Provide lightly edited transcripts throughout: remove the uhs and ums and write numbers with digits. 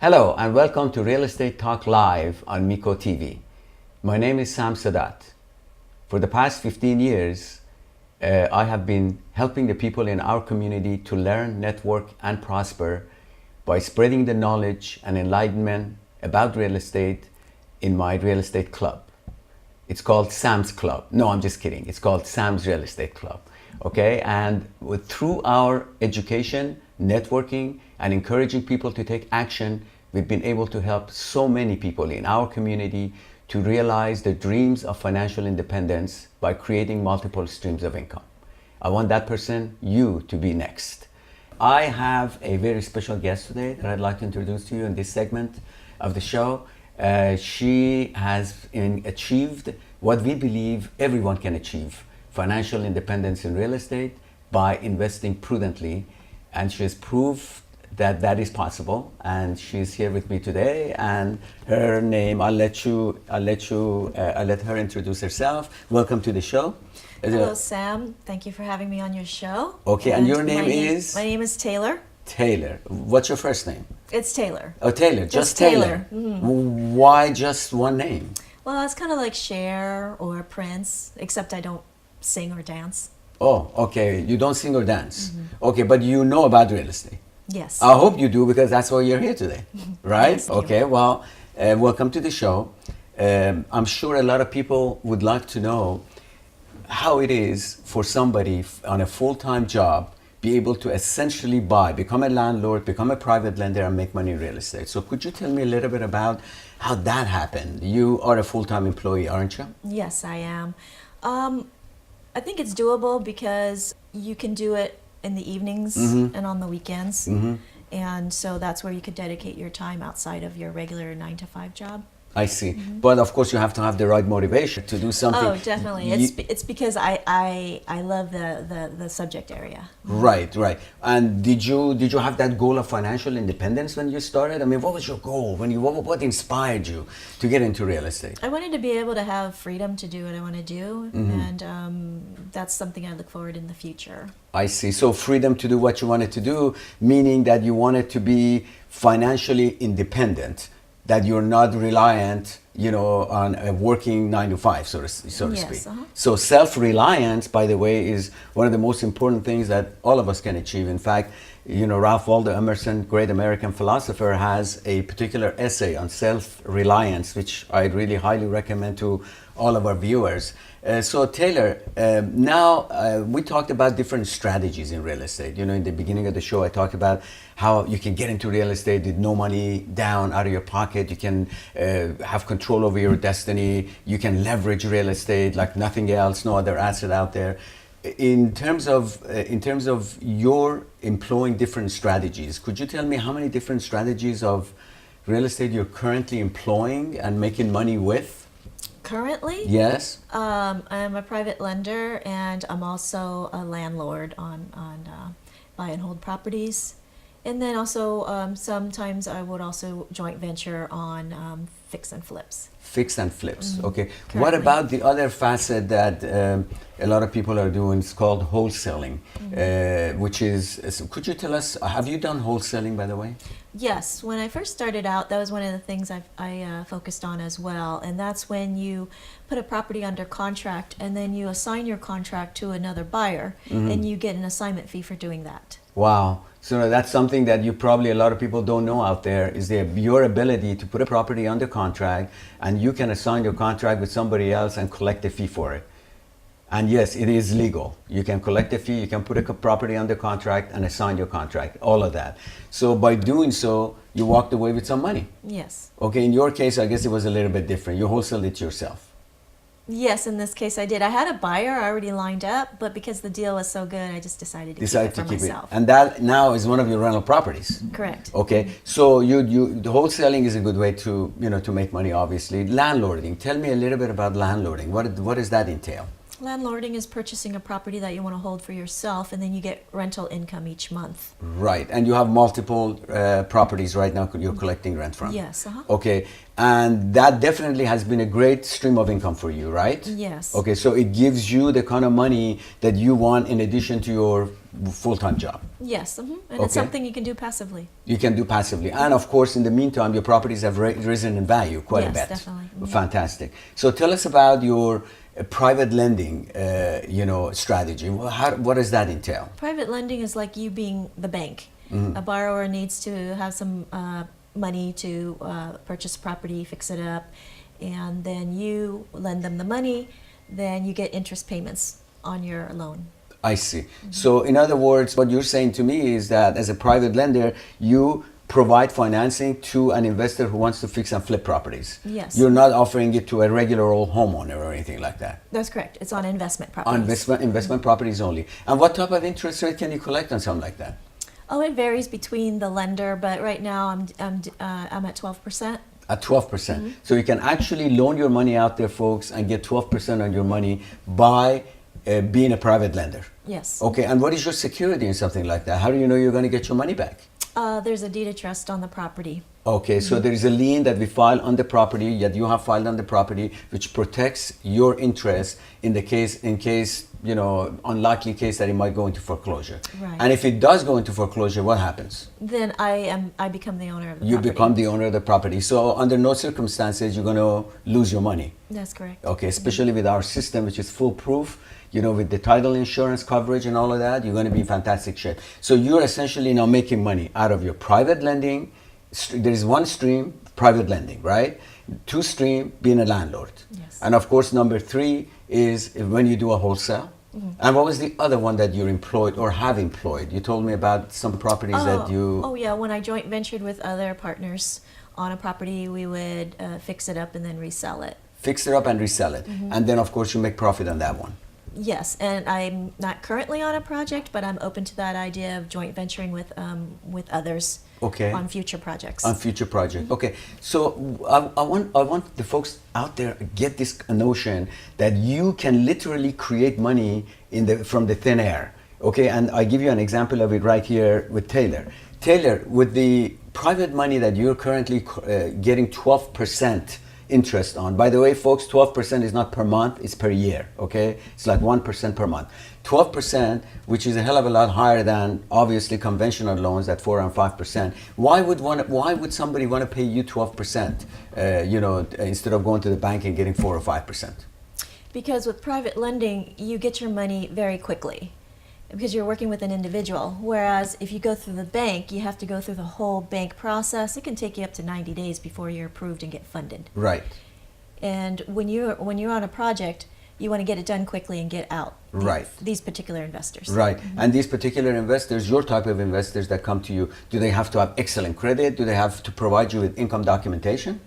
Hello and welcome to Real Estate Talk Live on MeCo TV. My name is Sadat. For the past 15 years, I have been helping the people in our community to learn, network, and prosper by spreading the knowledge and enlightenment about real estate in my real estate club. It's called Sam's Club. No, I'm just kidding. It's called Sam's Real Estate Club. Okay, and through our education, networking, and encouraging people to take action, we've been able to help so many people in our community to realize their dreams of financial independence by creating multiple streams of income. I want that person, you, to be next. I have a very special guest today that I'd like to introduce to you in this segment of the show. She has achieved what we believe everyone can achieve: financial independence in real estate by investing prudently, and she has proved that that is possible. And she's here with me today. And her name, I'll let her introduce herself. Welcome to the show. Hello, Sam. Thank you for having me on your show. Okay, and your name is? My name is Taylor. Taylor. What's your first name? It's Taylor. Oh, Taylor. Just Taylor. Mm-hmm. Why just one name? Well, it's kind of like Cher or Prince, except I don't sing or dance. Oh, okay. You don't sing or dance. Mm-hmm. Okay, but you know about real estate. Yes. I hope you do, because that's why you're here today, right? Yes, okay, well, welcome to the show. I'm sure a lot of people would like to know how it is for somebody on a full-time job be able to essentially become a landlord, become a private lender, and make money in real estate. So could you tell me a little bit about how that happened? You are a full-time employee, aren't you? Yes, I am. I think it's doable because you can do it in the evenings and on the weekends. And so that's where you could dedicate your time outside of your regular 9-to-5 job. I see. But of course you have to have the right motivation to do something. Oh, definitely. It's because I love the subject area. Right. And did you have that goal of financial independence when you started? I mean, what was your goal? What inspired you to get into real estate? I wanted to be able to have freedom to do what I want to do, and that's something I look forward in the future. I see. So freedom to do what you wanted to do, meaning that you wanted to be financially independent, that you're not reliant, on a working 9-to-5, so to speak. So self-reliance, by the way, is one of the most important things that all of us can achieve. In fact, Ralph Waldo Emerson, great American philosopher, has a particular essay on self-reliance, which I really highly recommend to all of our viewers. So Taylor, now we talked about different strategies in real estate. In the beginning of the show, I talked about how you can get into real estate with no money down out of your pocket. You can have control over your destiny. You can leverage real estate like nothing else, no other asset out there. In terms of your employing different strategies, could you tell me how many different strategies of real estate you're currently employing and making money with? Currently? Yes. I'm a private lender, and I'm also a landlord on buy and hold properties. And then also sometimes I would also joint venture on fix and flips. Fix and flips, okay. Currently. What about the other facet that a lot of people are doing? It's called wholesaling, which is, could you tell us, have you done wholesaling, by the way? Yes, when I first started out, that was one of the things I focused on as well. And that's when you put a property under contract and then you assign your contract to another buyer, and you get an assignment fee for doing that. Wow. So that's something that a lot of people don't know out there, is your ability to put a property under contract, and you can assign your contract with somebody else and collect a fee for it. And yes, it is legal. You can collect a fee, you can put a property under contract and assign your contract, all of that. So by doing so, you walked away with some money. Yes. Okay, in your case, I guess it was a little bit different. You wholesaled it yourself. Yes, in this case I did. I had a buyer already lined up, but because the deal was so good, I just decided to keep it for myself. And that now is one of your rental properties. Correct. Okay, so the wholesaling is a good way to to make money. Obviously, landlording. Tell me a little bit about landlording. What does that entail? Landlording is purchasing a property that you want to hold for yourself, and then you get rental income each month. Right, and you have multiple properties right now you're collecting rent from. Yes. Okay, and that definitely has been a great stream of income for you, right? Yes. Okay, so it gives you the kind of money that you want in addition to your full-time job. Yes, and Okay. it's something you can do passively. You can do passively, and of course, in the meantime, your properties have risen in value quite a Yes, bit. definitely. Fantastic. So tell us about your private lending, strategy. What does that entail? Private lending is like you being the bank. Mm-hmm. A borrower needs to have some money to purchase property, fix it up, and then you lend them the money, then you get interest payments on your loan. I see. So in other words, what you're saying to me is that as a private lender, you provide financing to an investor who wants to fix and flip properties. Yes. You're not offering it to a regular old homeowner or anything like that. That's correct. It's on investment On properties. investment properties only. And what type of interest rate can you collect on something like that? Oh, it varies between the lender, but right now I'm at 12%. At 12%. So you can actually loan your money out there, folks, and get 12% on your money by being a private lender. Yes. Okay, and what is your security in something like that? How do you know you're going to get your money back? There's a deed of trust on the property. Okay, so there is a lien that we file on the property, that you have filed on the property, which protects your interest in case, unlikely case that it might go into foreclosure. Right. And if it does go into foreclosure, what happens? Then I become the owner of the You property. become the owner of the property. So under no circumstances you're going to lose your money. That's correct. Okay, especially with our system, which is foolproof, with the title insurance coverage and all of that, you're going to be in fantastic shape. So you're essentially now making money out of your private lending. There is one stream, private lending, right? Two stream, being a landlord. Yes. And of course, number three is when you do a wholesale. And what was the other one that you're employed or have employed? You told me about some properties that you... Oh yeah, when I joint ventured with other partners on a property, we would fix it up and then resell it. Fix it up and resell it. And then of course you make profit on that one. Yes, and I'm not currently on a project, but I'm open to that idea of joint venturing with others. Okay. On future projects. On future project. Okay. So I want the folks out there get this notion that you can literally create money from the thin air. Okay. And I give you an example of it right here with Taylor. Taylor, with the private money that you're currently getting 12% interest on. By the way, folks, 12% is not per month, it's per year, okay? It's like 1% per month. 12%, which is a hell of a lot higher than obviously conventional loans at 4 and 5%. Why would somebody want to pay you 12%, instead of going to the bank and getting 4 or 5%? Because with private lending, you get your money very quickly, because you're working with an individual. Whereas if you go through the bank, you have to go through the whole bank process. It can take you up to 90 days before you're approved and get funded. Right. And when you're on a project, you want to get it done quickly and get out. Right. These particular investors. Right. And these particular investors, your type of investors that come to you, do they have to have excellent credit? Do they have to provide you with income documentation?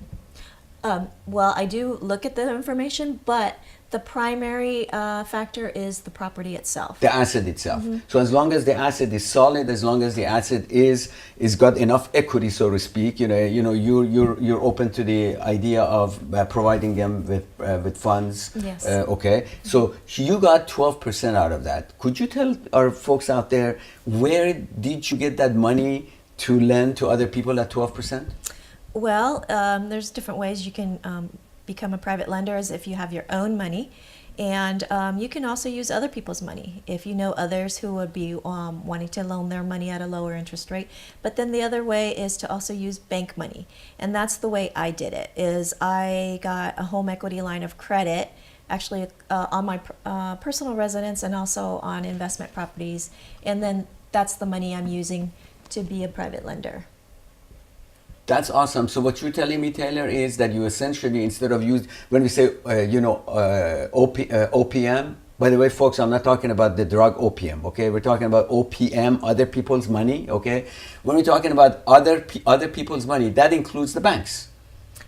Well, I do look at the information, but the primary factor is the property itself. The asset itself. So as long as the asset is solid, as long as the asset is got enough equity, so to speak, you're open to the idea of providing them with funds. Yes. Okay. So you got 12% out of that. Could you tell our folks out there, where did you get that money to lend to other people at 12%? Well, there's different ways you can become a private lender, as if you have your own money, and you can also use other people's money if you know others who would be wanting to loan their money at a lower interest rate. But then the other way is to also use bank money, and that's the way I did it. Is I got a home equity line of credit, actually on my personal residence and also on investment properties, and then that's the money I'm using to be a private lender. That's awesome. So what you're telling me, Taylor, is that you essentially, instead of when we say, OPM, by the way, folks, I'm not talking about the drug opium, okay? We're talking about OPM, other people's money, okay? When we're talking about other people's money, that includes the banks.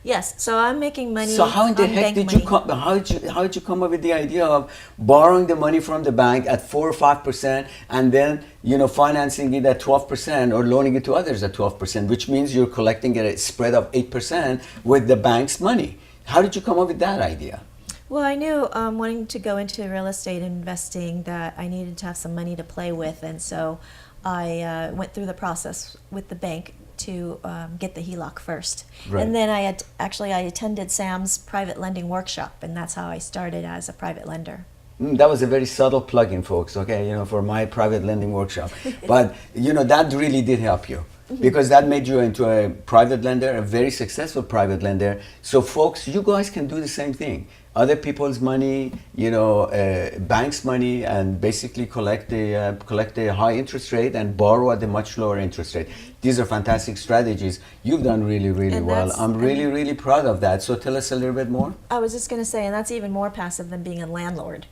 Yes, so I'm making money. So how in the heck did you come? How did you come up with the idea of borrowing the money from the bank at 4 or 5%, and then financing it at 12% or loaning it to others at 12%, which means you're collecting a spread of 8% with the bank's money? How did you come up with that idea? Well, I knew wanting to go into real estate investing that I needed to have some money to play with, and so I went through the process with the bank to get the HELOC first. Right. And then I attended Sam's private lending workshop, and that's how I started as a private lender. That was a very subtle plug-in, folks, okay, for my private lending workshop. But, that really did help you because that made you into a private lender, a very successful private lender. So, folks, you guys can do the same thing. Other people's money, banks' money, and basically collect a high interest rate and borrow at a much lower interest rate. These are fantastic strategies. You've done really, really well. I'm really, really proud of that. So tell us a little bit more. I was just going to say, and that's even more passive than being a landlord.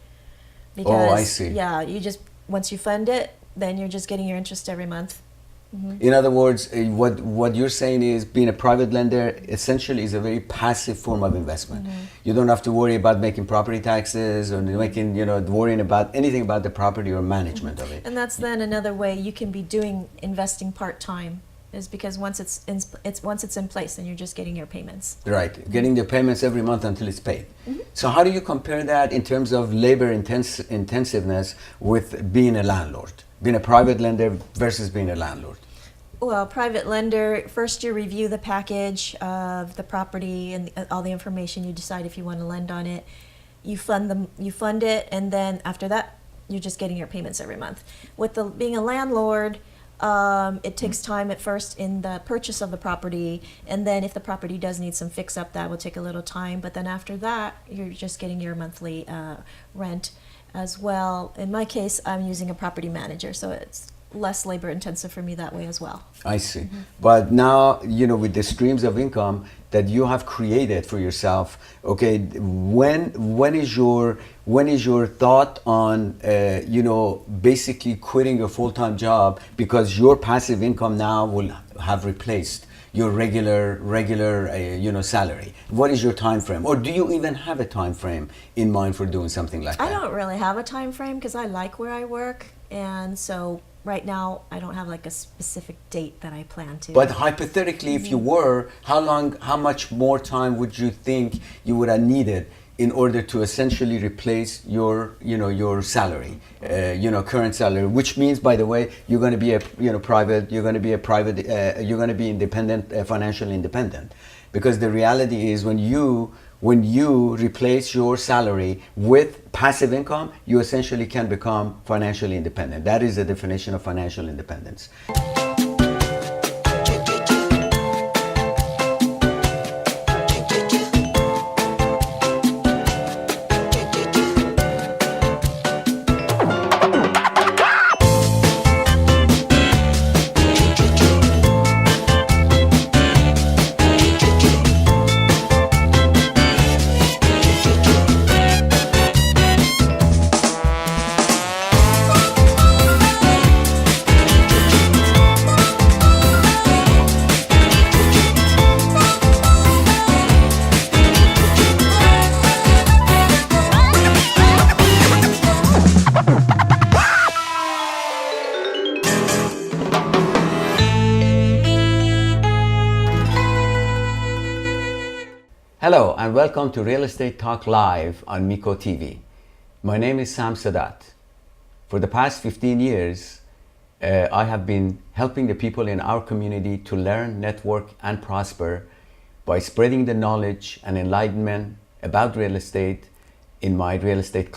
Oh, I see. Yeah, once you fund it, then you're just getting your interest every month. In other words, what you're saying is being a private lender essentially is a very passive form of investment. You don't have to worry about making property taxes or worrying about anything about the property or management of it. And that's then another way you can be doing investing part-time, is because once it's in place, then you're just getting your payments. Right, getting the payments every month until it's paid. So how do you compare that in terms of labor intensiveness with being a landlord? Being a private lender versus being a landlord? Well, private lender, first you review the package of the property and all the information. You decide if you want to lend on it. You fund it, and then after that, you're just getting your payments every month. With being a landlord, it takes time at first in the purchase of the property, and then if the property does need some fix up, that will take a little time. But then after that, you're just getting your monthly rent as well. In my case, I'm using a property manager, so it's less labor intensive for me that way as well. I see. But now, with the streams of income that you have created for yourself, okay, when is your thought on basically quitting your full-time job because your passive income now will have replaced your regular salary? What is your time frame, or do you even have a time frame in mind for doing something like that? I don't really have a time frame because I like where I work, and so right now I don't have like a specific date that I plan to. But hypothetically, if you were, how much more time would you think you would have needed in order to essentially replace your salary, current salary? Which means, by the way, you're going to be you're going to be independent, financially independent, because the reality is when you replace your salary with passive income, you essentially can become financially independent. That is the definition of financial independence. Hello and welcome to Real Estate Talk Live on MeCo TV. My name is Sadat. For the past 15 years, I have been helping the people in our community to learn, network, and prosper by spreading the knowledge and enlightenment about real estate in my real estate